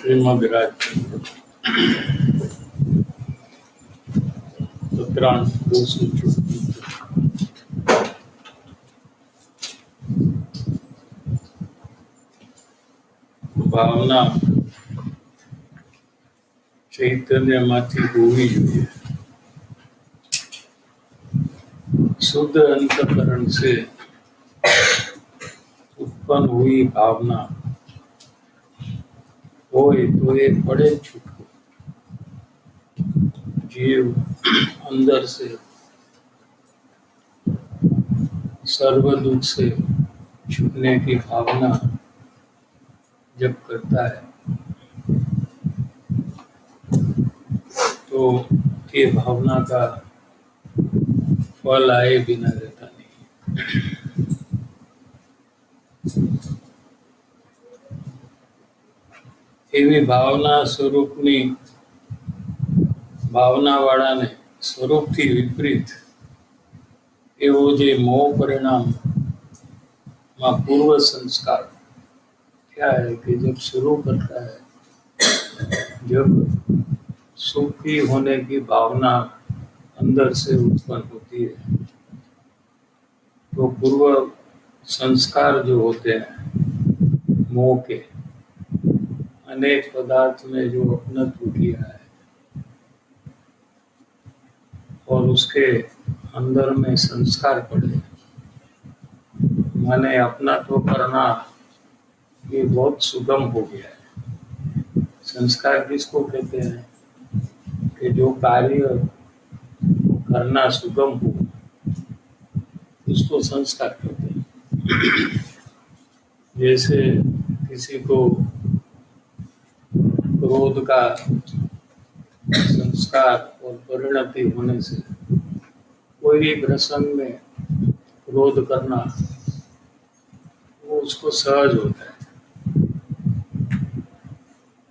श्रीमद् राजचंद्र उत्तरांश 224। ભાવના ચૈતન્યમાંથી હોવી જોઈએ। शुद्ध अंतकरण से उत्पन्न हुई भावना होए तो ये पड़े छूटो। जीव अंदर से सर्व दुख से छूटने की भावना जब करता है तो ये भावना का फल आए बिना रहता नहीं। એવી ભાવના સ્વરૂપની ભાવનાવાળાને સ્વરૂપથી વિપરીત એવો જે મોહ परिणाम पूर्व संस्कार क्या है कि जब शुरू करता है, जब सुखी होने की भावना अंदर से उत्पन्न होती है तो पूर्व संस्कार जो होते हैं मोह के, अनेक पदार्थ में जो अपनत्व किया है और उसके अंदर में संस्कार पड़े, माने अपनत्व करना ये बहुत सुगम हो गया है। संस्कार किसको कहते हैं कि जो कार्य करना सुगम हो उसको संस्कार कहते हैं। जैसे किसी को क्रोध का संस्कार और परिणति होने से कोई भी प्रसंग में क्रोध करना वो उसको सहज होता है।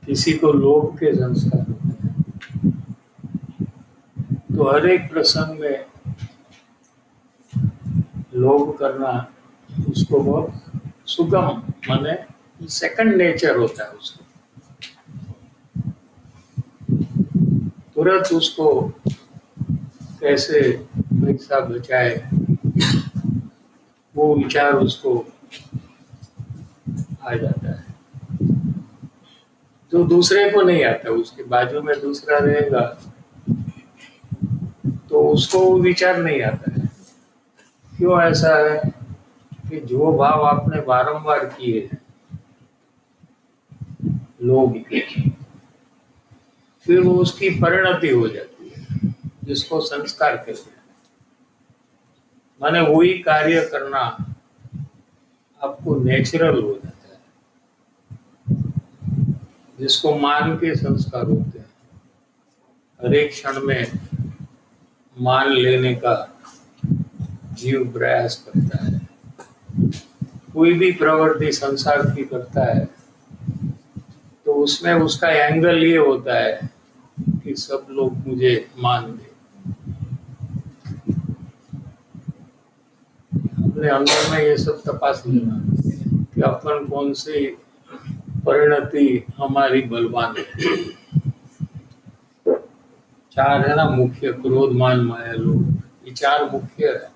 किसी को लोभ के संस्कार होते हैं तो हर एक प्रसंग में लोभ करना उसको बहुत सुगम, माने सेकंड नेचर होता है उसको। तुरंत उसको कैसे पैसा बचाए वो विचार उसको आ जाता है, जो दूसरे को नहीं आता। उसके बाजू में दूसरा रहेगा तो उसको वो विचार नहीं आता है। क्यों ऐसा है कि जो भाव आपने बारंबार किए हैं लोग के, फिर वो उसकी परिणति हो जाती है जिसको संस्कार कहते हैं। माने वही कार्य करना आपको नेचुरल हो जाता है, जिसको मान के संस्कार होते हैं। हर एक क्षण में मान लेने का जीव प्रयास करता है। कोई भी प्रवृत्ति संसार की करता है तो उसमें उसका एंगल ये होता है कि सब लोग मुझे मान दें। अपने अंदर में ये सब तपास लेना कि अपन कौन सी परिणति हमारी बलवान है। चार है ना मुख्य, क्रोध मान माया लोभ, ये चार मुख्य है।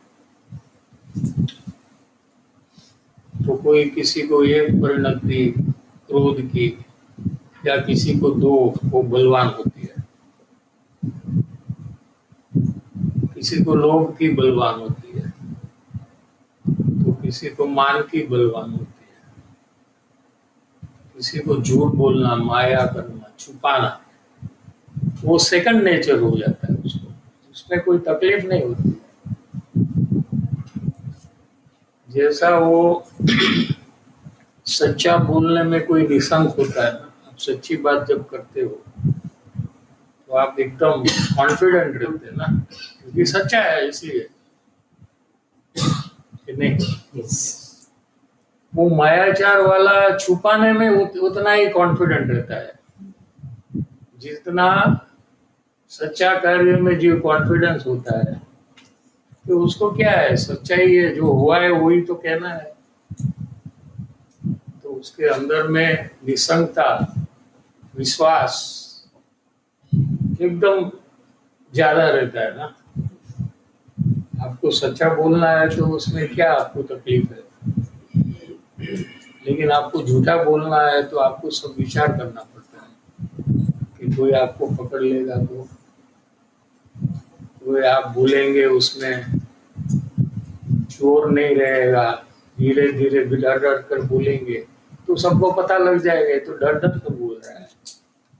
तो कोई किसी को एक परिणति क्रोध की या किसी को दो, वो बलवान होती है। किसी को लोभ की बलवान होती है तो किसी को मान की बलवान होती है। किसी को झूठ बोलना, माया करना, छुपाना वो सेकंड नेचर हो जाता है उसको, उसमें कोई तकलीफ नहीं होती है। जैसा वो सच्चा बोलने में कोई निशंक होता है ना, आप सच्ची बात जब करते हो तो आप एकदम कॉन्फिडेंट रहते हैं ना, क्योंकि सच्चा है इसलिए कि नहीं। वो मायाचार वाला छुपाने में उतना ही कॉन्फिडेंट रहता है जितना सच्चा कार्य में जो कॉन्फिडेंस होता है कि उसको क्या है, सच्चाई है, जो हुआ है वही तो कहना है। तो उसके अंदर में निसंगता, विश्वास एकदम ज्यादा रहता है ना। आपको सच्चा बोलना है तो उसमें क्या आपको तकलीफ है, लेकिन आपको झूठा बोलना है तो आपको सब विचार करना पड़ता है कि कोई आपको पकड़ लेगा तो कोई आप बोलेंगे उसमें चोर नहीं रहेगा, धीरे धीरे डर डर कर बोलेंगे तो सबको पता लग जाएगा तो डर डर कर बोल रहा है,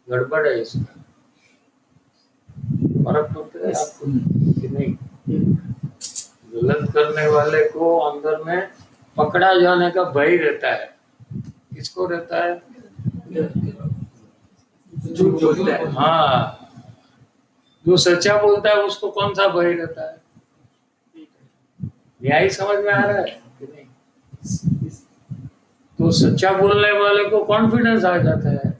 गड़बड़ है इसका। फर्क पड़ता है आपको कि नहीं? गलत करने वाले को अंदर में पकड़ा जाने का भय रहता है। किसको रहता है? झूठ बोलता है। हाँ, जो सच्चा बोलता है उसको कौन सा भय रहता है? न्याय समझ में आ रहा है कि नहीं? तो सच्चा बोलने वाले को कॉन्फिडेंस आ जाता है,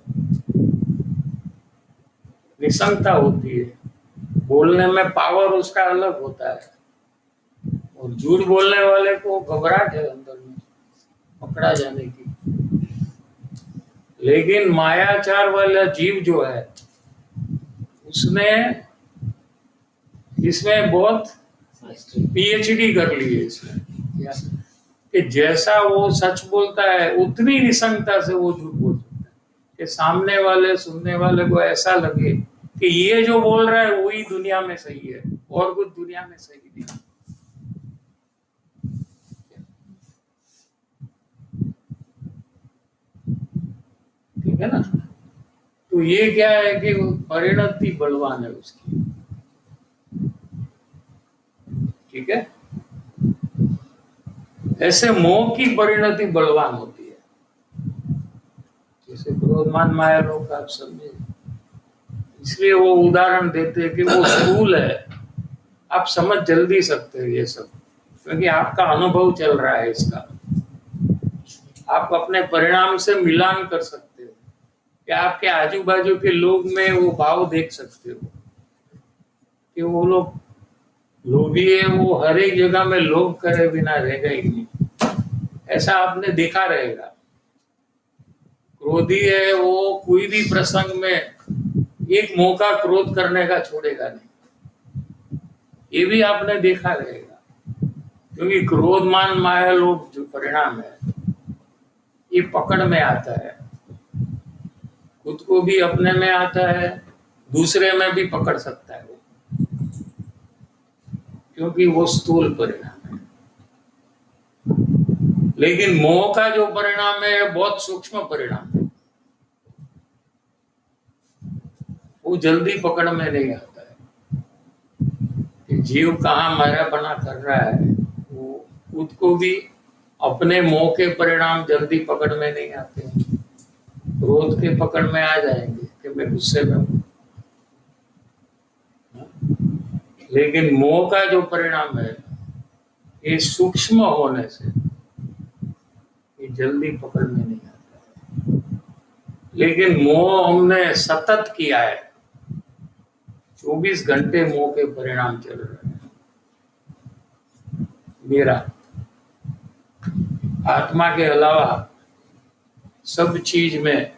निसंगता होती है, बोलने में पावर उसका अलग होता है। और झूठ बोलने वाले को घबराहट है अंदर में पकड़ा जाने की। लेकिन मायाचार वाला जीव जो है उसने इसमें बहुत पीएचडी कर ली है इसमें, कि जैसा वो सच बोलता है उतनी निसंगता से वो झूठ बोल सकता है कि सामने वाले सुनने वाले को ऐसा लगे कि ये जो बोल रहा है वही दुनिया में सही है और कुछ दुनिया में सही नहीं। ठीक है ना? तो ये क्या है कि परिणति बलवान है उसकी। ठीक है? ऐसे मोह की परिणति बलवान होती है, जैसे क्रोधमान माया लोग आप समझे। इसलिए वो उदाहरण देते हैं कि वो स्थूल है, आप समझ जल्दी सकते हो ये सब, क्योंकि आपका अनुभव चल रहा है इसका। आप अपने परिणाम से मिलान कर सकते हो कि आपके आजू बाजू के लोग में वो भाव देख सकते हो कि वो लोग लोभी है, वो हर एक जगह में लोभ करे बिना रहेगा ही नहीं, ऐसा आपने देखा रहेगा। क्रोधी है, वो कोई भी प्रसंग में एक मौका क्रोध करने का छोड़ेगा नहीं, ये भी आपने देखा रहेगा। क्योंकि क्रोध मान माया लोभ जो परिणाम है ये पकड़ में आता है, खुद को भी अपने में आता है, दूसरे में भी पकड़ सकता है वो, क्योंकि वो स्थूल परिणाम है। लेकिन मोह का जो परिणाम है बहुत सूक्ष्म परिणाम है, वो जल्दी पकड़ में नहीं आता है कि जीव कहाँ माया बना कर रहा है। वो खुद को भी अपने मोह के परिणाम जल्दी पकड़ में नहीं आते, क्रोध के पकड़ में आ जाएंगे कि मैं गुस्से में हूं। लेकिन मोह का जो परिणाम है ये सूक्ष्म होने से ये जल्दी पकड़ में नहीं आता है। लेकिन मोह हमने सतत किया है, 24 घंटे मोह के परिणाम चल रहे हैं। मेरा आत्मा के अलावा सब चीज में,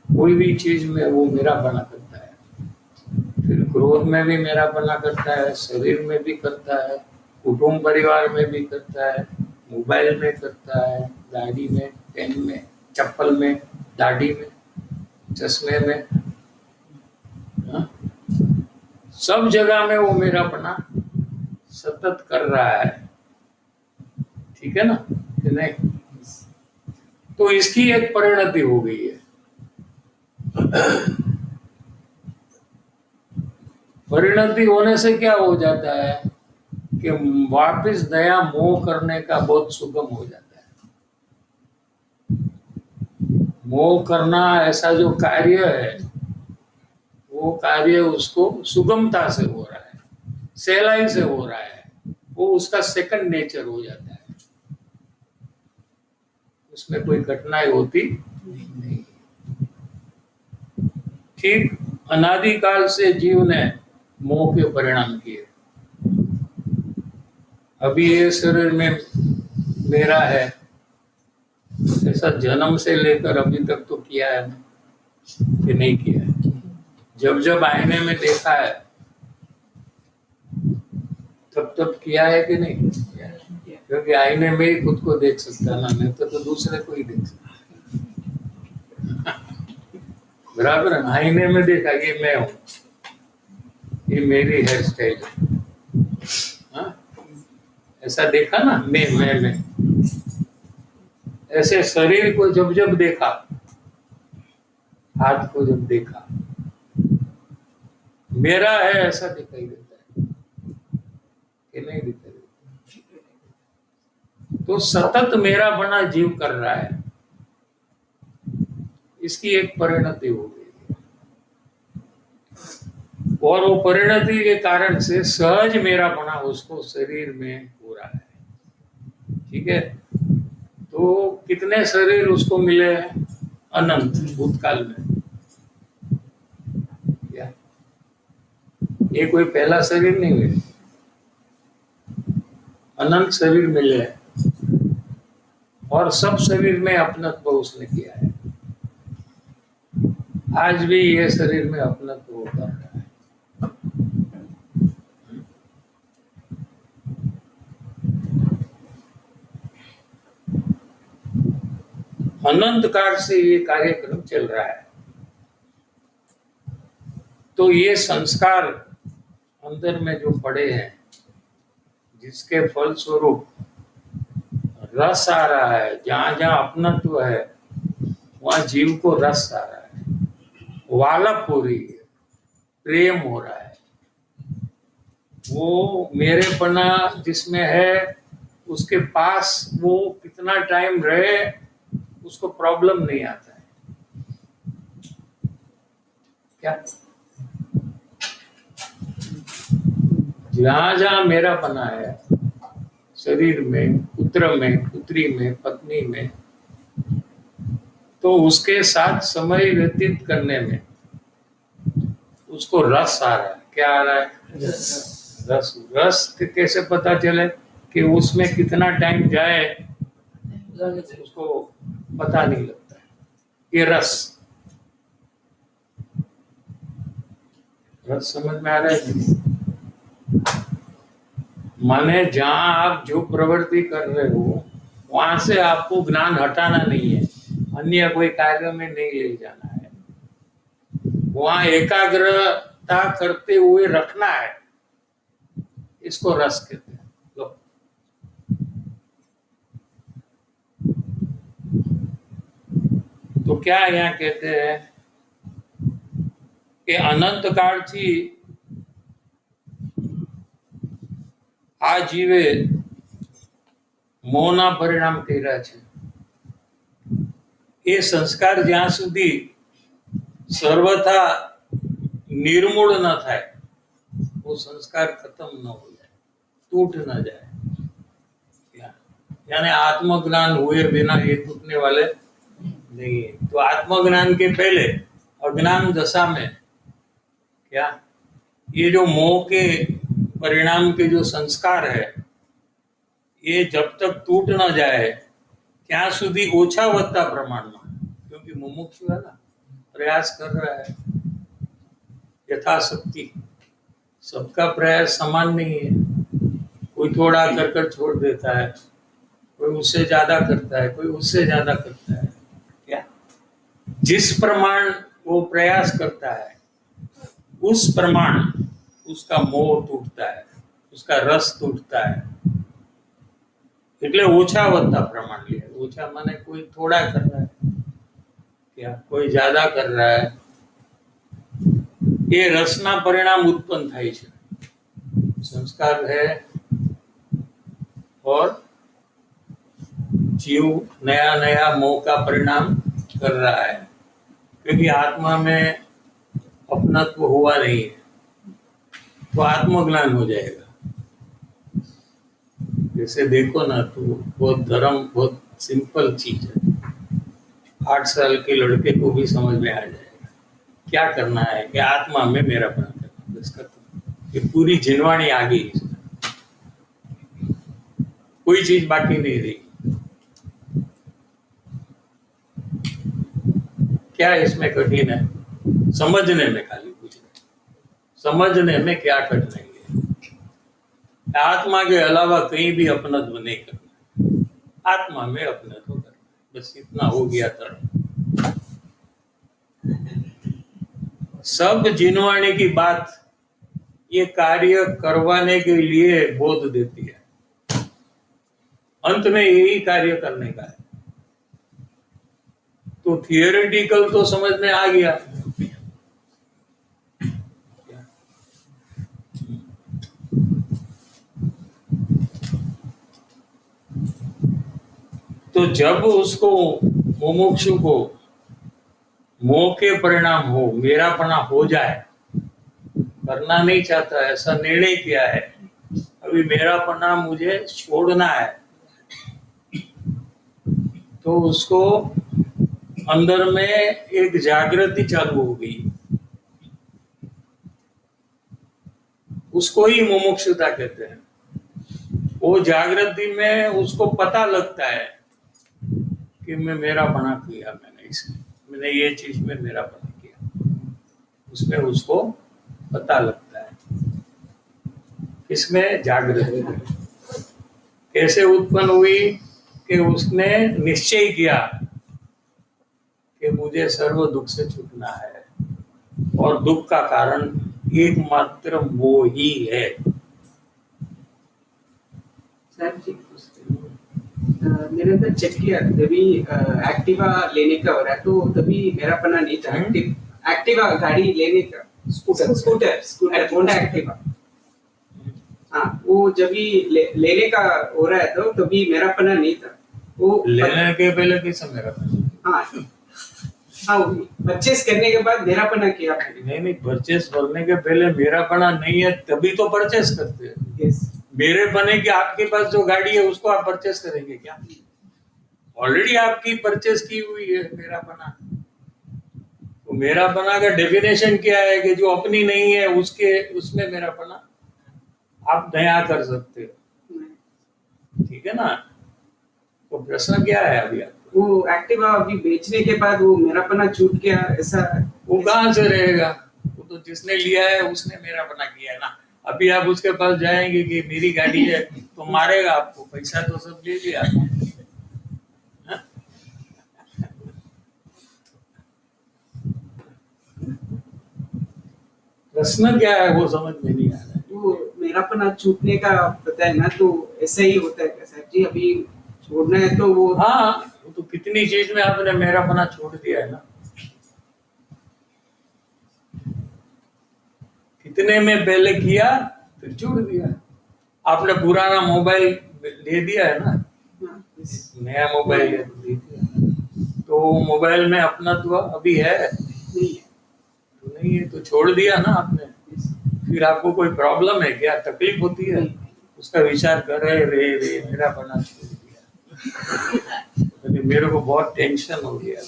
कोई भी चीज में वो मेरा बना करता है। फिर क्रोध में भी मेरा बना करता है, शरीर में भी करता है, कुटुंब परिवार में भी करता है, मोबाइल में करता है, गाड़ी में, पेन में, चप्पल में, दाढ़ी में, चश्मे में, हाँ? सब जगह में वो मेरा बना सतत कर रहा है। ठीक है ना कि नहीं? तो इसकी एक परिणति हो गई है। परिणति होने से क्या हो जाता है कि वापस नया मोह करने का बहुत सुगम हो जाता है। मोह करना ऐसा जो कार्य है वो कार्य उसको सुगमता से हो रहा है, सहलाई से हो रहा है, वो उसका सेकंड नेचर हो जाता है, उसमें कोई कठिनाई होती नहीं। ठीक अनादिकाल से जीव ने मोह के परिणाम किए। अभी ये शरीर में मेरा है ऐसा जन्म से लेकर अभी तक तो किया है, कि नहीं किया है? जब जब आईने में देखा है तब तब किया है कि नहीं किया है? क्योंकि आईने में ही खुद को देख सकता है ना, नहीं तो दूसरे को ही देख सकता। बराबर है ना? आईने में देखा ये मैं हूँ, ये मेरी हेयर स्टाइल है, हाँ? ऐसा देखा ना, मैं ऐसे शरीर को जब जब देखा, हाथ को जब देखा, मेरा है ऐसा दिखाई देता है कि नहीं दिखाई देता? तो सतत मेरा बना जीव कर रहा है, इसकी एक परिणति हो गई है। और वो परिणति के कारण से सहज मेरा बना उसको शरीर में हो रहा है। ठीक है, तो कितने शरीर उसको मिले हैं? अनंत, भूतकाल में। क्या ये कोई पहला शरीर नहीं मिले, अनंत शरीर मिले हैं, और सब शरीर में अपनत्व उसने किया है। आज भी ये शरीर में अपनत्व होता है। अनंत काल से ये कार्यक्रम चल रहा है। तो ये संस्कार अंदर में जो पड़े हैं, जिसके फल स्वरूप रस आ रहा है, जहां जहां अपनत्व है वहां जीव को रस आ रहा है, वालप हो रही है, प्रेम हो रहा है। वो मेरेपना जिसमें है उसके पास वो कितना टाइम रहे उसको प्रॉब्लम नहीं आता है। क्या जहां जहां मेरा बना है, शरीर में, पुत्र में, पुत्री में, पत्नी में, तो उसके साथ समय व्यतीत करने में उसको रस आ रहा है। क्या आ रहा है? रस। रस कैसे पता चले कि उसमें कितना टाइम जाए उसको पता नहीं लगता है। ये रस समझ में आ रहा है? माने जहां आप जो प्रवृत्ति कर रहे हो वहां से आपको ज्ञान हटाना नहीं है, अन्य कोई कार्य में नहीं ले जाना है, वहां एकाग्रता करते हुए रखना है। इसको रस कहते हैं। लो, तो क्या यहाँ कहते हैं कि अनंत काल थी आ जीवे મોહના પરિણામ કર્યા છે। એ સંસ્કાર જ્યાં સુધી સર્વથા निर्मूल न थाय, वो संस्कार खत्म न हो जाए, टूट न जाए। यानी आत्मज्ञान हुए बिना ये टूटने वाले नहीं है। तो आत्मज्ञान के पहले अज्ञान दशा में क्या ये जो मोह के परिणाम के जो संस्कार है, ये जब तक टूट न जाए ત્યાં સુધી ઓછા વધતા પ્રમાણમાં, क्योंकि मुमुक्षु है ना, प्रयास कर रहा है यथाशक्ति। सबका प्रयास समान नहीं है, कोई थोड़ा कर छोड़ देता है, कोई उससे ज्यादा करता है, कोई उससे ज्यादा करता है। क्या जिस प्रमाण वो प्रयास करता है उस प्रमाण उसका मोह टूटता है, उसका रस टूटता है। એટલે ઓછા વધતા પ્રમાણ લે। ઓછા माने कोई थोड़ा कर रहा है, क्या कोई ज्यादा कर रहा है, ये रसना परिणाम उत्पन्न થાય છે। संस्कार है और जीव नया नया मोह का परिणाम कर रहा है, क्योंकि आत्मा में अपनत्व हुआ नहीं है, तो आत्मज्ञान हो जाएगा। जैसे देखो ना, तो बहुत धर्म बहुत सिंपल चीज है, 8 साल के लड़के को भी समझ में आ जाएगा। क्या करना है कि आत्मा में मेरा बना करना, बस खत्म। ये पूरी जिनवाणी आ गई, कोई चीज बाकी नहीं रही। क्या इसमें कठिन है? समझने में खाली कुछ नहीं, समझने में क्या कठिनाई है। आत्मा के अलावा कहीं भी अपनत्व नहीं करना, आत्मा में अपनत्व करना, बस इतना हो गया था। सब जिनवाणी की बात ये कार्य करवाने के लिए बोध देती है, अंत में यही कार्य करने का है। तो थियोरेटिकल तो समझ में आ गया, तो जब उसको मुमुक्षु को मोह के परिणाम हो, मेरापना हो जाए, करना नहीं चाहता ऐसा निर्णय किया है, अभी मेरापना मुझे छोड़ना है, तो उसको अंदर में एक जागृति चालू हो गई, उसको ही मुमुक्षुता कहते हैं। वो जागृति में उसको पता लगता है कि मैं मेरापना किया, मैंने ये चीज में मेरापना किया, उसमें उसको पता लगता है। इसमें जागृति कैसे उत्पन्न हुई कि उसने निश्चय किया कि मुझे सर्व दुख से छूटना है, और दुख का कारण एकमात्र वो ही है। मैंने तो चेक किया, तभी एक्टिवा लेने का हो रहा है, तो तभी मेरापना नहीं था। एक्टिवा गाड़ी लेने का, स्कूटर होंडा एक्टिवा, हाँ, वो जब भी लेने का हो रहा है तो तभी मेरापना नहीं था। वो लेने के पहले कैसा मेरापना? हाँ, परचेस करने के बाद मेरापना किया। नहीं, परचेस करने के पहले मेरापना नहीं है, तभी तो परचेस करते हैं। यस, मेरे बने कि आपके पास जो गाड़ी है उसको आप परचेस करेंगे क्या? ऑलरेडी आपकी परचेस की हुई है मेरापना। तो मेरापना का डेफिनेशन क्या है कि जो अपनी नहीं है उसमें मेरापना आप नया कर सकते हो, ठीक है ना? तो प्रश्न क्या है अभी आपको? वो एक्टिवा अभी बेचने के बाद वो मेरापना छूट गया, ऐसा वो कहाँ से रहेगा? वो तो जिसने लिया है उसने मेरापना किया है ना। अभी आप उसके पास जाएंगे कि मेरी गाड़ी है तो मारेगा आपको, पैसा तो सब ले लिया। प्रश्न क्या है वो समझ में नहीं आ रहा है। वो मेरापना छूटने का पता है ना, तो ऐसा ही होता है सर जी। अभी छोड़ना है तो वो, हाँ, तो कितनी चीज में आपने मेरापना छोड़ दिया है ना, कितने में पहले किया फिर छोड़ दिया। आपने पुराना मोबाइल ले दिया है ना, नया मोबाइल ले दिया, तो मोबाइल में अपना तो अभी है नहीं है, तो छोड़ दिया ना आपने। फिर आपको कोई प्रॉब्लम है क्या, तकलीफ होती है? उसका विचार कर रहे मेरापना छोड़ दिया, मेरे को बहुत टेंशन हो गया।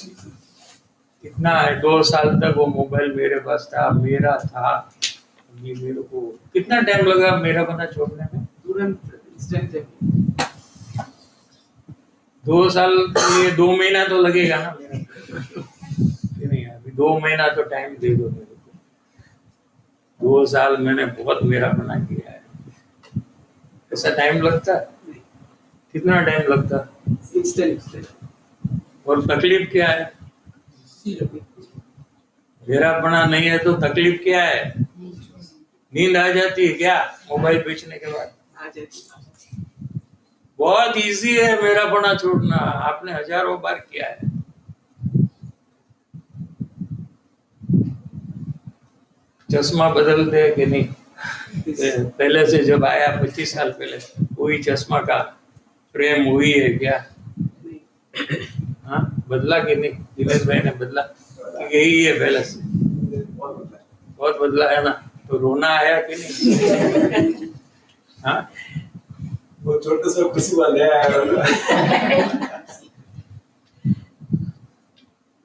कितना है, 2 साल तक वो मोबाइल मेरे पास था, मेरा था। ये मेरे को कितना टाइम लगा मेरापना छोड़ने में? तुरंत इंस्टेंट। 2 साल के लिए 2 महीना तो लगेगा ना मेरा, नहीं? अभी 2 महीना तो टाइम दे दो मेरे को। 2 साल मैंने बहुत मेरापना किया है। ऐसा टाइम लगता है? कितना टाइम लगता है? इंस्टेंट। और तकलीफ क्या है? मेरापना नहीं है तो तकलीफ क्या है? नींद आ जाती है क्या मोबाइल बेचने के बाद? आ जाती। बहुत इजी है मेरापना छोड़ना, आपने हजारों बार किया है। चश्मा बदलते हैं कि नहीं? पहले से जब आया 25 साल पहले, वही चश्मा का प्रेम हुई है क्या? हाँ, बदला कि नहीं? दिनेश भाई ने बदला? यही है पहले से, बहुत बदला है ना। तो रोना आया कि नहीं? हाँ, वो छोटे से खुशी वाले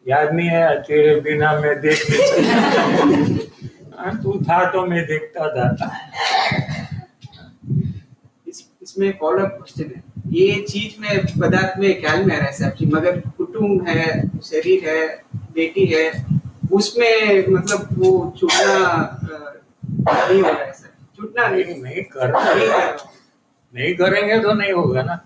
याद नहीं है? तेरे बिना मैं देख नहीं सकता, तू था तो मैं देखता था। इसमें फॉलोअप क्वेश्चन है, ये चीज में पदार्थ में ख्याल में आ रहा है साहब जी, मगर कुटुंब है, शरीर है, बेटी है, उसमें मतलब वो छूटना नहीं हो रहा है सर, छूटना नहीं नहीं कर नहीं कर रहा हूँ। नहीं करेंगे तो नहीं होगा ना।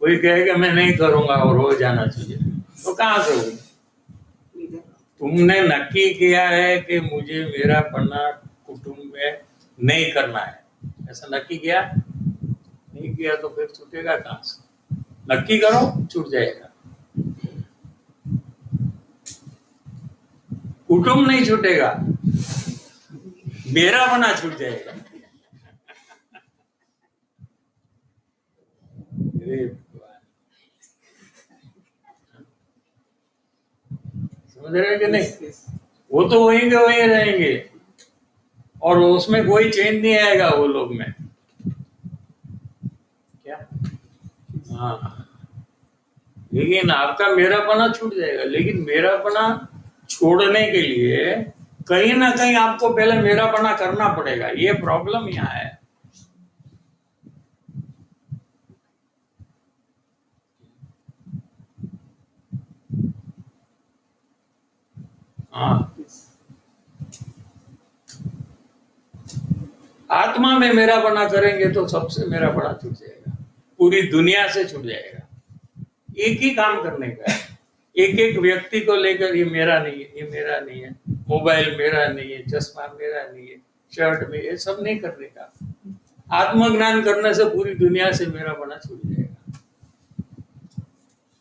कोई कहेगा मैं नहीं करूंगा और हो जाना चाहिए, तो कहाँ से होगा? नहीं कर रहा हूँ। तुमने नक्की किया है कि मुझे मेरा पन्ना कुटुंब में नहीं करना है, ऐसा नक्की किया? नहीं किया तो फिर छूटेगा कहाँ से? नक्की करो, छूट जाएगा। कुटुंब नहीं छूटेगा, मेरा पन्ना छूट जाएगा। अरे भगवान। समझ रहे हो कि नहीं? Yes, yes. वो तो वहीं के वहीं रहेंगे और उसमें कोई चेंज नहीं आएगा वो लोग में। क्या? हाँ, लेकिन आपका मेरापना छूट जाएगा। लेकिन मेरापना छोड़ने के लिए कहीं ना कहीं आपको पहले मेरापना करना पड़ेगा, ये प्रॉब्लम यहाँ है। हाँ, आत्मा में मेरापना करेंगे तो सबसे मेरापना छूट जाएगा, पूरी दुनिया से छूट जाएगा। एक ही काम करने का है, एक एक व्यक्ति को लेकर ये मेरा नहीं है, ये मेरा नहीं है, मोबाइल मेरा नहीं है, चश्मा मेरा नहीं है, शर्ट में, ये सब नहीं करने का। आत्मज्ञान करने से पूरी दुनिया से मेरापना छूट जाएगा।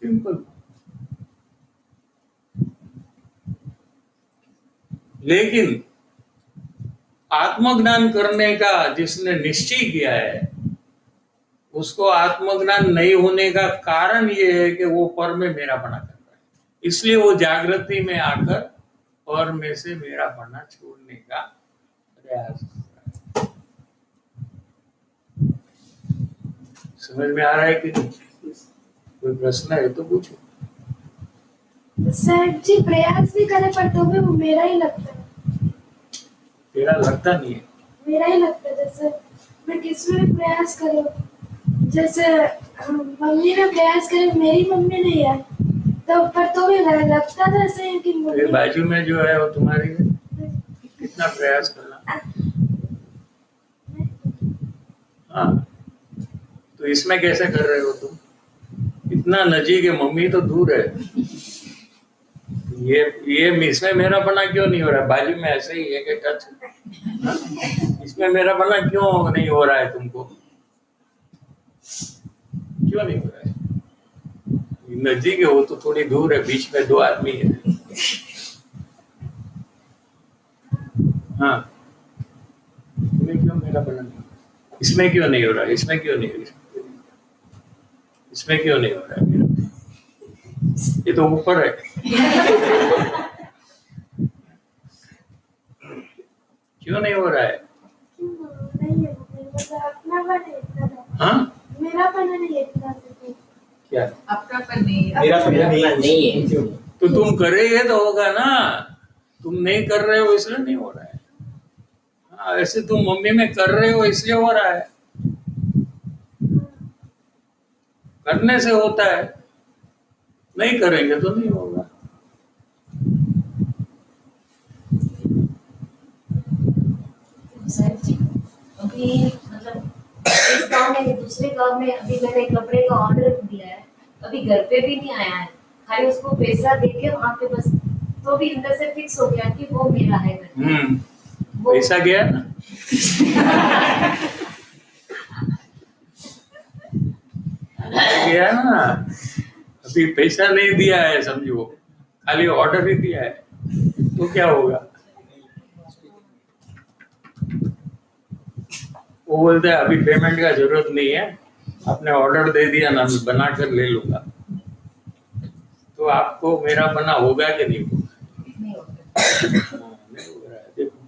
सिंपल। लेकिन आत्मज्ञान करने का जिसने निश्चय किया है, उसको आत्मज्ञान नहीं होने का कारण ये है कि वो पर में मेरापना कर रहा है। इसलिए वो जागृति में आकर पर में से मेरापना छोड़ने का प्रयास कर रहा है। समझ में आ रहा है कि नहीं? कोई प्रश्न है तो पूछो। सर जी प्रयास भी करे पर तो भी वो मेरा ही लगता है। तेरा लगता नहीं है? मेरा ही लगता है। जैसे मैं किसी में प्रयास करूँ, जैसे मम्मी ने प्रयास करे, मेरी मम्मी नहीं है तो पर तो भी लगता था ऐसे कि तेरे बाजू में जो है वो तुम्हारी है, कितना प्रयास करना। हाँ, तो इसमें कैसे कर रहे हो तुम? इतना नजीक है, मम्मी तो दूर है। ये इसमें मेरापना क्यों नहीं हो रहा? बाजू में ऐसे ही है कि टच। हाँ? इसमें मेरापना क्यों नहीं हो रहा है तुमको? क्यों नहीं हो रहा है? नजदीक है, वो तो थोड़ी दूर है, बीच में दो आदमी है। हाँ, इसमें क्यों मेरापना नहीं? इसमें क्यों नहीं हो रहा है? इसमें क्यों नहीं हो रहा है? इसमें क्यों नहीं हो रहा है? ये तो ऊपर है। क्यों नहीं हो रहा है? नहीं है, मतलब अपना बन है इतना था। हाँ, मेरा बना नहीं है इतना था। क्या? अपनापन नहीं है। मेरा पन्ना नहीं है। तो तुम करेंगे तो होगा ना, तुम नहीं कर रहे हो इसलिए नहीं हो रहा है। हाँ, ऐसे तुम मम्मी में कर रहे हो इसलिए हो रहा है। करने से होता है, नहीं करेंगे तो नहीं होगा। सर जी अभी मतलब इस गांव में दूसरे गांव में अभी मैंने कपड़े का ऑर्डर दिया है, अभी घर पे भी नहीं आया है, खाली उसको पैसा देके वहाँ पे बस, तो भी अंदर से फिक्स हो गया कि वो मेरा है घर। वो पैसा गया ना? गया ना, अभी पैसा नहीं दिया है समझो, खाली ऑर्डर ही दिया है, तो क्या होगा? वो बोलते हैं अभी पेमेंट का जरूरत नहीं है, आपने ऑर्डर दे दिया ना, मैं बना कर ले लूंगा। तो आपको मेरा बना होगा कि नहीं होगा? नहीं होता। नहीं हो रहा है, देखो।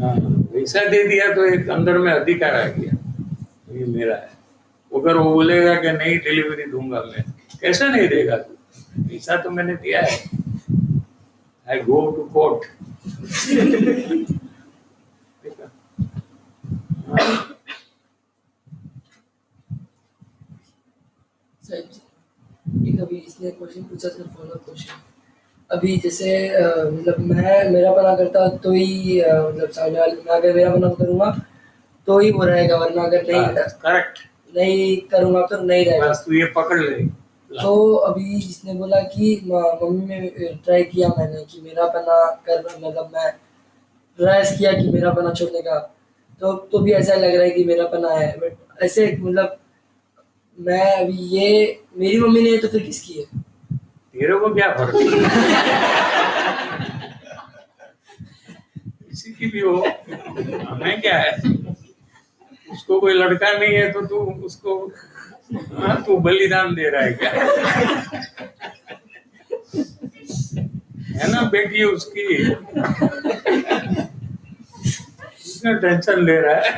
हाँ, पैसा दे दिया तो एक अंदर में अधिकार आ गया, ये मेरा है। अगर वो बोलेगा कि नहीं डिलीवरी दूंगा मैं, कैसे नहीं देगा तू? पैसा तो मैंने दिया है। आई गो टू कोर्ट। जिसने क्वेश्चन पूछा सर फॉलो क्वेश्चन, अभी जैसे मतलब मैं मेरा पना करता तो ही मतलब सामने वाले, मैं अगर मेरा पना करूँगा तो ही वो रहेगा, वरना अगर करेक्ट, नहीं करूँगा तो नहीं रहेगा। बस तू ये पकड़ ले। तो अभी जिसने बोला कि मम्मी में ट्राई किया मैंने कि मेरा पना करना, मतलब मैं प्रयास किया कि मेरा पना छोड़ने का, तो भी ऐसा लग रहा है कि मेरा पना है, बट ऐसे मतलब मैं अभी ये मेरी मम्मी ने तो फिर किसकी है? तेरे को क्या फर्क है? किसी की भी हो, हमें क्या है? उसको कोई लड़का नहीं है तो तू उसको, हाँ, तू बलिदान दे रहा है क्या? है ना बेटी उसकी, उसने टेंशन ले रहा है।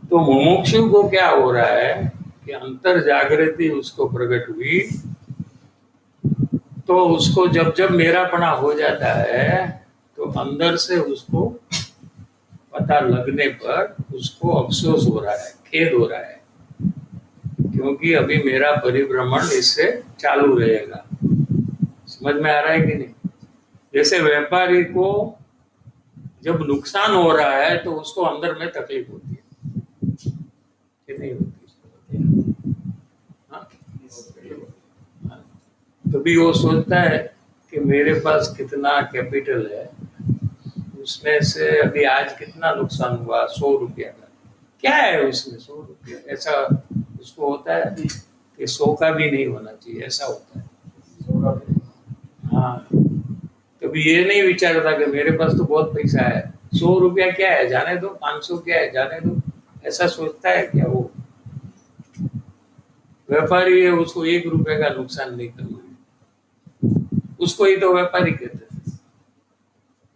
तो मुमुक्षु को क्या हो रहा है कि अंतर जागृति उसको प्रकट हुई, तो उसको जब जब मेरापना हो जाता है तो अंदर से उसको पता लगने पर उसको अफसोस हो रहा है, खेद हो रहा है, क्योंकि अभी मेरा परिभ्रमण इससे चालू रहेगा। समझ में आ रहा है कि नहीं? जैसे व्यापारी को जब नुकसान हो रहा है तो उसको अंदर में तकलीफ होती है कि नहीं होती? हाँ? तभी वो सोचता है कि मेरे पास कितना कैपिटल है, उसमें से अभी आज कितना नुकसान हुआ, 100 रुपया का, क्या है उसमें 100 रुपया, ऐसा उसको होता है कि 100 का भी नहीं होना चाहिए, ऐसा होता है। हाँ, कभी ये नहीं विचारता कि मेरे पास तो बहुत पैसा है, 100 रुपया क्या है जाने दो, 500 क्या है जाने दो, ऐसा सोचता है क्या? वो व्यापारी है, उसको 1 रुपये का नुकसान नहीं करना है, उसको ही तो व्यापारी कहते हैं,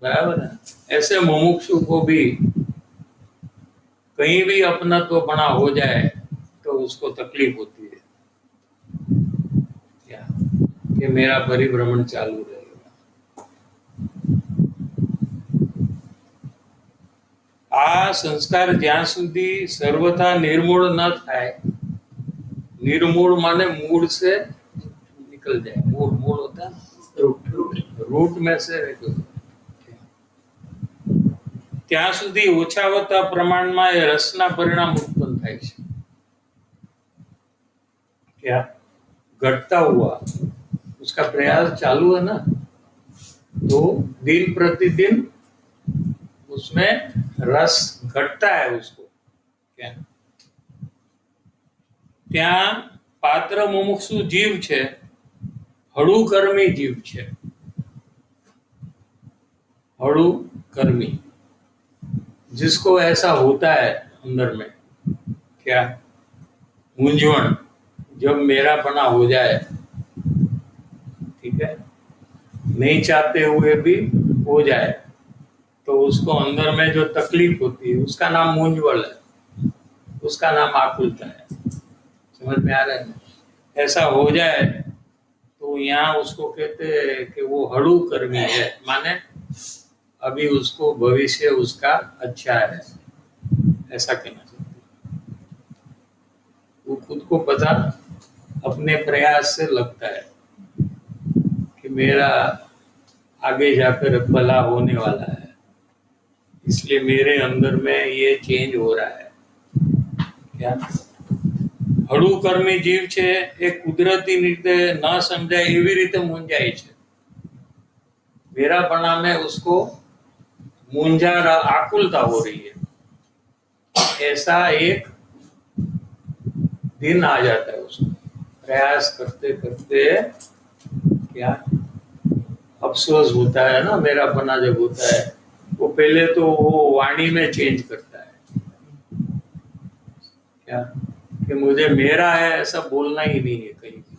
बराबर है? ऐसे मुमुक्षु को भी कहीं भी अपना तो बना हो जाए तो उसको तकलीफ होती है क्या, कि मेरा परिभ्रमण चालू रहेगा। आ संस्कार ज्યાં સુધી सर्वथा निर्मूल न થાય, निर्मूल माने मूल से निकल जाए, मूल होता है रूट में से निकल जाए, ત્યાં સુધી ઓછાવતા પ્રમાણમાં એ રસના પરિણામ ઉત્પન્ન થાય છે। क्या घटता हुआ उसका प्रयास चालू है ना, तो दिन प्रतिदिन उसमें रस घटता है उसको। क्या ત્યાં પાત્ર મુમુક્ષુ જીવ છે, હળુ કર્મી જીવ છે, हड़ू कर्मी, जिसको ऐसा होता है अंदर में, क्या मूंझवण, जब मेरापना हो जाए, ठीक है, नहीं चाहते हुए भी हो जाए, तो उसको अंदर में जो तकलीफ होती है उसका नाम मूंझवण है, उसका नाम आकुलता है। समझ में आ रहा है? ऐसा हो जाए तो यहाँ उसको कहते हैं कि वो हड़ू कर्मी है, माने अभी उसको भविष्य उसका अच्छा है, ऐसा कहना चाहते। वो खुद को पता अपने प्रयास से लगता है कि मेरा आगे जाकर भला होने वाला है, इसलिए मेरे अंदर में ये चेंज हो रहा है। क्या હળુ કર્મી જીવ છે એ કુદરતી રીતે ન સમજાય એવી રીતે મૂંઝાય છે, मेरापना में उसको मूंझा आकुलता हो रही है, ऐसा एक दिन आ जाता है उसको, प्रयास करते करते क्या अफसोस होता है ना, मेरापना जब होता है वो पहले तो वो वाणी में चेंज करता है, क्या कि मुझे मेरा है ऐसा बोलना ही नहीं है कहीं भी।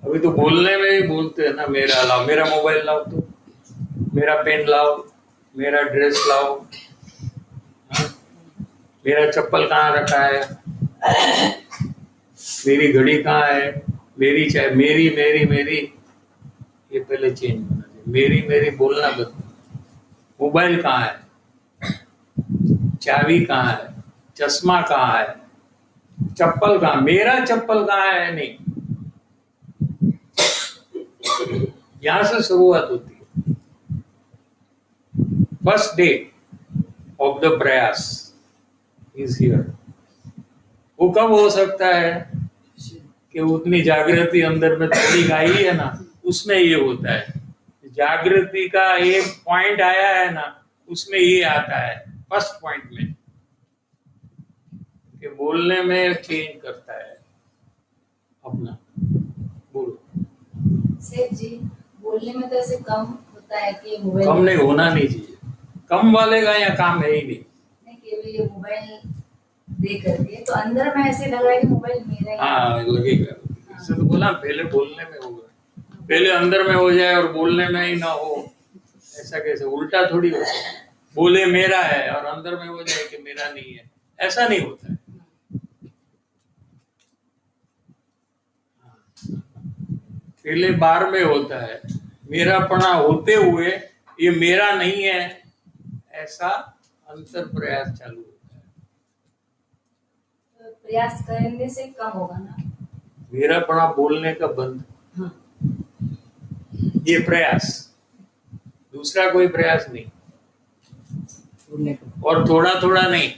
अभी तो बोलने में ही बोलते हैं ना, मेरा लाओ, मेरा मोबाइल लाओ, तो मेरा पेन लाओ, मेरा ड्रेस लाओ, मेरा चप्पल कहाँ रखा है, मेरी घड़ी कहाँ है, मेरी चाहे मेरी मेरी मेरी ये पहले चेंज होना चाहिए। मेरी मेरी बोलना बंद। मोबाइल कहाँ है, चाबी कहाँ है, चश्मा कहाँ है, चप्पल कहाँ, मेरा चप्पल कहाँ है, नहीं। यहां से शुरुआत होती है। फर्स्ट डे ऑफ द प्रयास इज हियर। वो कब हो सकता है कि उतनी जागृति अंदर में थोड़ी आई है ना, उसमें ये होता है। जागृति का एक पॉइंट आया है ना, उसमें ये आता है फर्स्ट पॉइंट में कि बोलने में चेंज करता है अपना। बोलो। सेठ जी, बोलने में तो ऐसे कम होता है कि मोबाइल कम नहीं होना नहीं चाहिए। कम वाले का यहाँ काम है ही नहीं। नहीं, केवल ये मोबाइल दे करके तो अंदर में ऐसे लग रहा है कि मोबाइल मेरा ही है। हाँ लगेगा। इससे तो बोला पहले बोलने में होगा, पहले अंदर में हो जाए और बोलने में ही ना हो, ऐसा कैसे? उल्टा थोड़ी हो सकता है। बोले मेरा है और अंदर में हो जाए कि मेरा नहीं है, ऐसा नहीं होता है। पहले बार में होता है मेरापना होते हुए ये मेरा नहीं है, ऐसा अंतर प्रयास चालू होता है। तो प्रयास करने से कम होगा ना। मेरापना बोलने का बंद, हाँ। ये प्रयास, दूसरा कोई प्रयास नहीं। बोलने का और थोड़ा थोड़ा नहीं,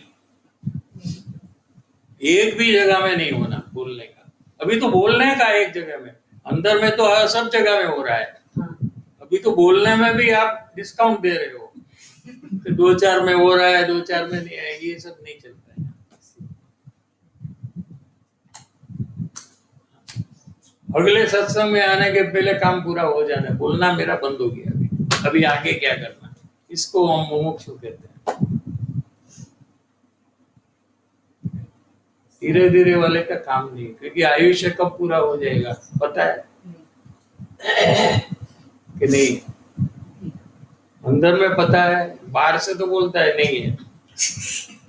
एक भी जगह में नहीं होना बोलने का। अभी तो बोलने का एक जगह में, अंदर में तो सब जगह में हो रहा है। हाँ। अभी तो बोलने में भी आप डिस्काउंट दे रहे हो कि 2-4 में हो रहा है, 2-4 में नहीं है, ये सब नहीं चलता है। अगले सत्संग में आने के पहले काम पूरा हो जाना, बोलना मेरा बंद हो गया। अभी आगे क्या करना, इसको हम मुमुक्षु कहते हैं। धीरे धीरे वाले का काम नहीं, क्योंकि आयुष्य कब पूरा हो जाएगा पता है कि नहीं? अंदर में पता है, बाहर से तो बोलता है नहीं है,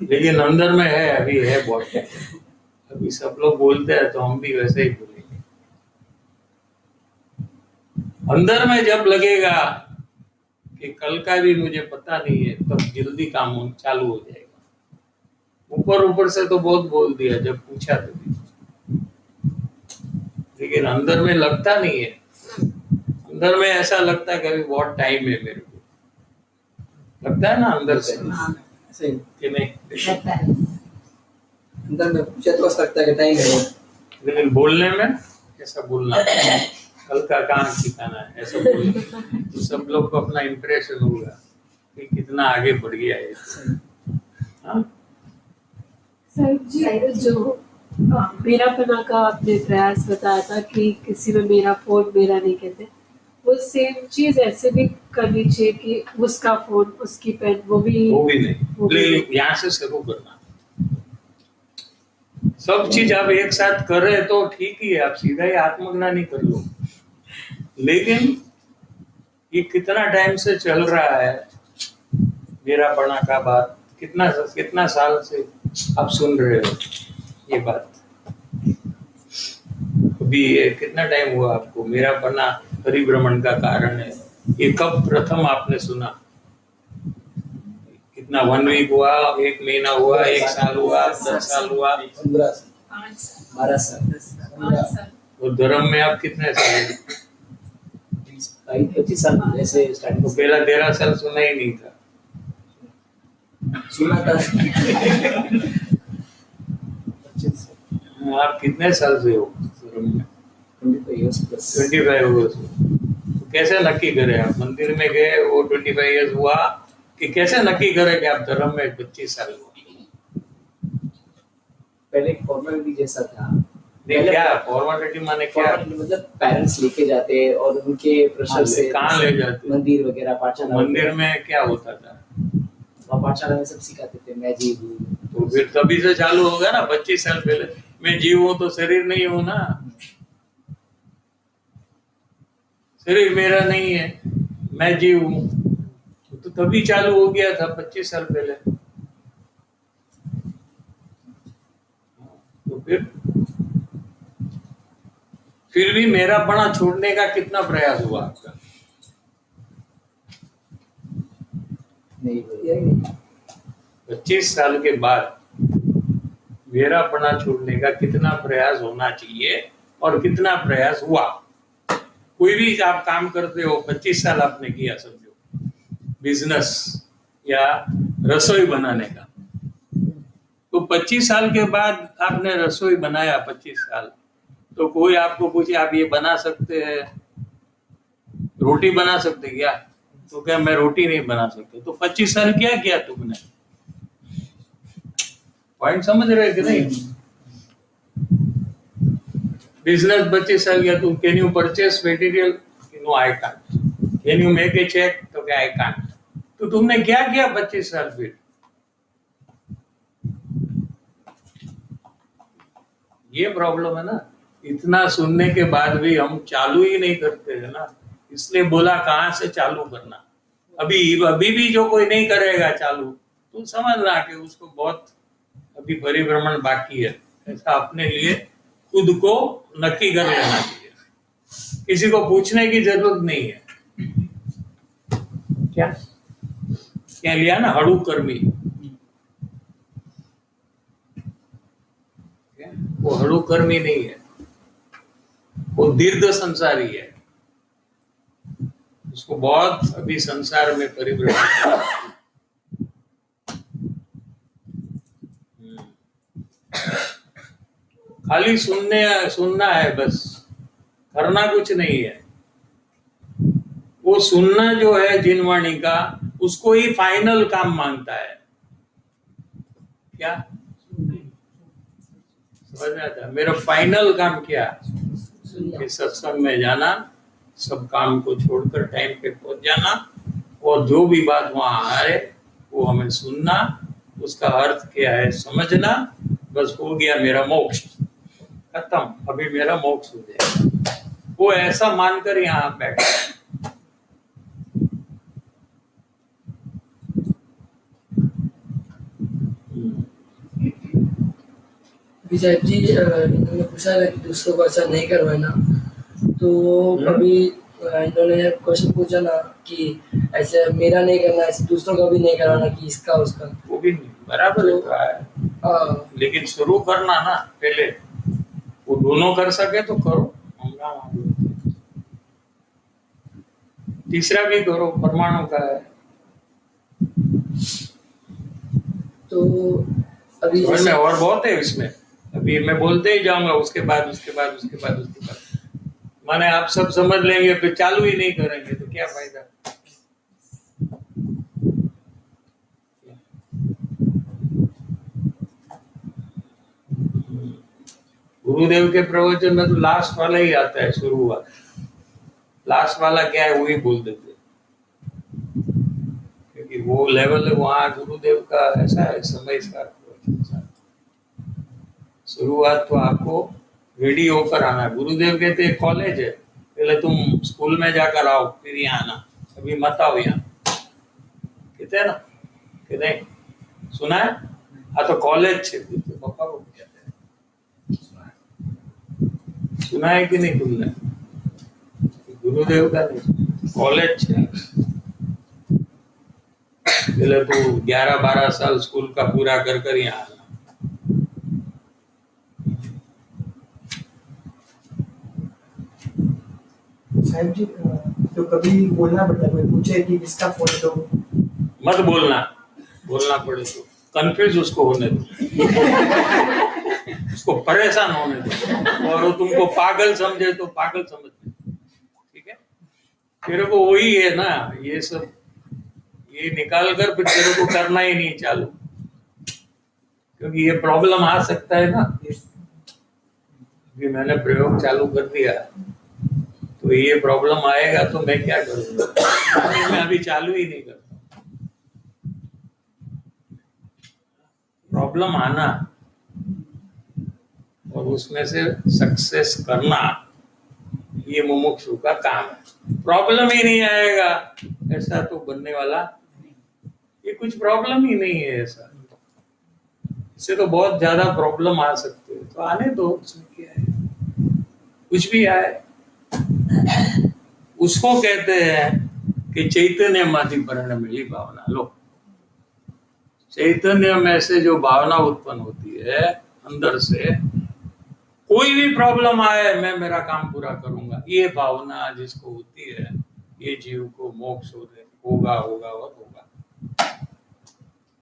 लेकिन अंदर में है, अभी है बहुत है। अभी सब लोग बोलते हैं तो हम भी वैसे ही बोलेंगे। अंदर में जब लगेगा कि कल का भी मुझे पता नहीं है, तब जल्दी काम चालू हो जाएगा। ऊपर ऊपर से तो बहुत बोल दिया जब पूछा तो भी, लेकिन अंदर में लगता नहीं है। अंदर में ऐसा लगता है कि अभी बहुत टाइम है मेरे को, लगता है ना अंदर से ऐसे ही कि नहीं? लगता है। अंदर में पूछे तो ऐसा लगता है कि टाइम है। लेकिन बोलने में ऐसा बोलना, कल का कहाँ ठिकाना है, ऐसा बोलना तो सब लोग को अपना इम्प्रेशन होगा कि कितना आगे बढ़ गया है। हाँ? सर जी, जो मेरापना का आपने प्रयास बताया था कि किसी में मेरा फोन मेरा नहीं कहते, वो सेम चीज ऐसे भी करनी चाहिए कि उसका फोन उसकी पेन वो भी नहीं, लेकिन यहाँ से शुरू करना। सब चीज आप एक साथ कर रहे तो ठीक ही है, आप सीधा ही आत्मज्ञानी कर लो। लेकिन ये कितना टाइम से चल रहा है मेरापना का बात, कितना साल से आप सुन रहे हो ये बात? अभी ये कितना टाइम हुआ आपको? मेरापना परिभ्रमण का कारण है, ये कब प्रथम आपने सुना? कितना 1 वीक हुआ, 1 महीना हुआ, 1 साल हुआ, 10 साल हुआ? 15 5 साल 12 साल 5 साल और धर्म में आप कितने साल? 25 साल ऐसे स्टार्टिंग तो पहला 13 साल सुना ही नहीं था। सुना था 25 आप कितने साल से हो धर्म में? 25 years plus 25 ईयर्स। तो कैसे नक्की करे आप? मंदिर में गए वो 25 ईयर्स हुआ कि कैसे नक्की करे कि आप धर्म में 25 साल हुआ? पहले एक फॉर्मेलिटी जैसा था। नहीं, क्या फॉर्मेलिटी माने क्या? Formality मतलब पेरेंट्स लेके जाते और उनके प्रेशर से कहाँ ले जाते? मंदिर वगैरह पाठशाला मंदिर में क्या होता था? वहाँ पाठशाला में सब सिखाते थे, मैं जीव हूँ। तो फिर तभी से चालू होगा ना। 25 साल पहले मैं जीव हूँ तो शरीर नहीं हूँ ना, शरीर मेरा नहीं है, मैं जीव हूँ, तो तभी चालू हो गया था 25 साल पहले। तो फिर फिर भी मेरापना छोड़ने का कितना प्रयास हुआ आपका? नहीं हुआ। 25 साल के बाद मेरापना छोड़ने का कितना प्रयास होना चाहिए और कितना प्रयास हुआ? कोई भी आप काम करते हो, 25 साल आपने किया समझो, बिजनेस या रसोई बनाने का, तो 25 साल के बाद आपने रसोई बनाया 25 साल, तो कोई आपको पूछे आप ये बना सकते हैं, रोटी बना सकते क्या? तो क्या मैं रोटी नहीं बना सकता? तो 25 साल क्या किया तुमने? पॉइंट समझ रहे कि नहीं? बिजनेस 25 साल किया तुम, can you purchase material? No I can't. Can you make a check? तो क्या आई कांट। तो तुमने क्या किया 25 साल फिर? ये प्रॉब्लम है ना, इतना सुनने के बाद भी हम चालू ही नहीं करते है ना, इसलिए बोला कहाँ से चालू करना। अभी भी जो कोई नहीं करेगा चालू, तो समझना कि उसको बहुत अभी परिभ्रमण बाकी है। ऐसा अपने लिए खुद को नक्की कर लेना चाहिए, किसी को पूछने की जरूरत नहीं है। क्या लिया ना, हड़ू कर्मी, वो हड़ू कर्मी नहीं है, वो दीर्घ संसारी है। उसको बहुत अभी संसार में परिभ्रमण। खाली सुनना है बस, करना कुछ नहीं है। वो सुनना जो है जिनवाणी का, उसको ही फाइनल काम मानता है। क्या समझ में आता है? मेरा फाइनल काम क्या? कि सत्संग में जाना, सब काम को छोड़कर टाइम पे पहुंच जाना, और जो भी बात वहां आए वो हमें सुनना, उसका अर्थ क्या है समझना, बस हो गया मेरा मोक्ष खत्म। अभी मेरा मोक्ष हो जाएगा, वो ऐसा मानकर यहाँ बैठा। विजय जी इन्होंने पूछा है कि दूसरों को ऐसा नहीं करवाना, तो कभी इन्होंने क्वेश्चन पूछा ना कि ऐसे मेरा नहीं करना, ऐसे दूसरों का भी नहीं कराना कि इसका उसका, वो भी बराबर होता है, लेकिन शुरू करना ना पहले, वो दोनों कर सके तो करो, तीसरा भी करो, परमाणु का है। तो अभी समझ में और बहुत है इसमें, अभी मैं बोलते ही जाऊंगा, उसके बाद माने आप सब समझ लेंगे, फिर चालू ही नहीं करेंगे तो क्या फायदा। गुरुदेव के प्रवचन में तो लास्ट वाला ही आता है, शुरुआत। लास्ट वाला क्या है वही बोल देते, क्योंकि वो लेवल वहां गुरुदेव का ऐसा है, समय सार शुरुआत तो आपको रेडी होकर आना है। गुरुदेव कहते हैं कॉलेज है, पहले तुम स्कूल में जाकर आओ फिर यहाँ आना, अभी मत आओ यहाँ, कहते हैं ना कि नहीं? सुना है? हाँ तो कॉलेज है, तो पापा को कहते हैं, सुना है कि नहीं तुमने? गुरुदेव का नहीं, कॉलेज है। पहले तो 11-12 साल स्कूल का पूरा कर यहाँ आना। साहब जी तो कभी बोलना पड़ता है, कोई पूछे कि किसका फोन है तो मत बोलना पड़े तो कंफ्यूज उसको होने दो, उसको परेशान होने दो, और वो तुमको पागल समझे तो पागल समझ, ठीक है? तेरे को वही है ना, ये सब ये निकाल कर फिर तेरे को करना ही नहीं चालू, क्योंकि ये प्रॉब्लम आ सकता है ना। अभी मैंने प्रयोग चालू कर दिया तो ये प्रॉब्लम आएगा तो मैं क्या करूंगा? मैं अभी चालू ही नहीं करता। प्रॉब्लम आना और उसमें से सक्सेस करना, ये मुमुक्षु का काम है। प्रॉब्लम ही नहीं आएगा ऐसा तो बनने वाला, ये कुछ प्रॉब्लम ही नहीं है ऐसा, इससे तो बहुत ज्यादा प्रॉब्लम आ सकते हैं, तो आने दो, उसमें क्या है। कुछ भी आए, उसको कहते हैं कि चैतन्य माधि पर्ण मिली भावना। लो, चैतन्य में से जो भावना उत्पन्न होती है अंदर से, कोई भी प्रॉब्लम आए मैं मेरा काम पूरा करूंगा, ये भावना जिसको होती है, ये जीव को मोक्ष होगा होगा होगा।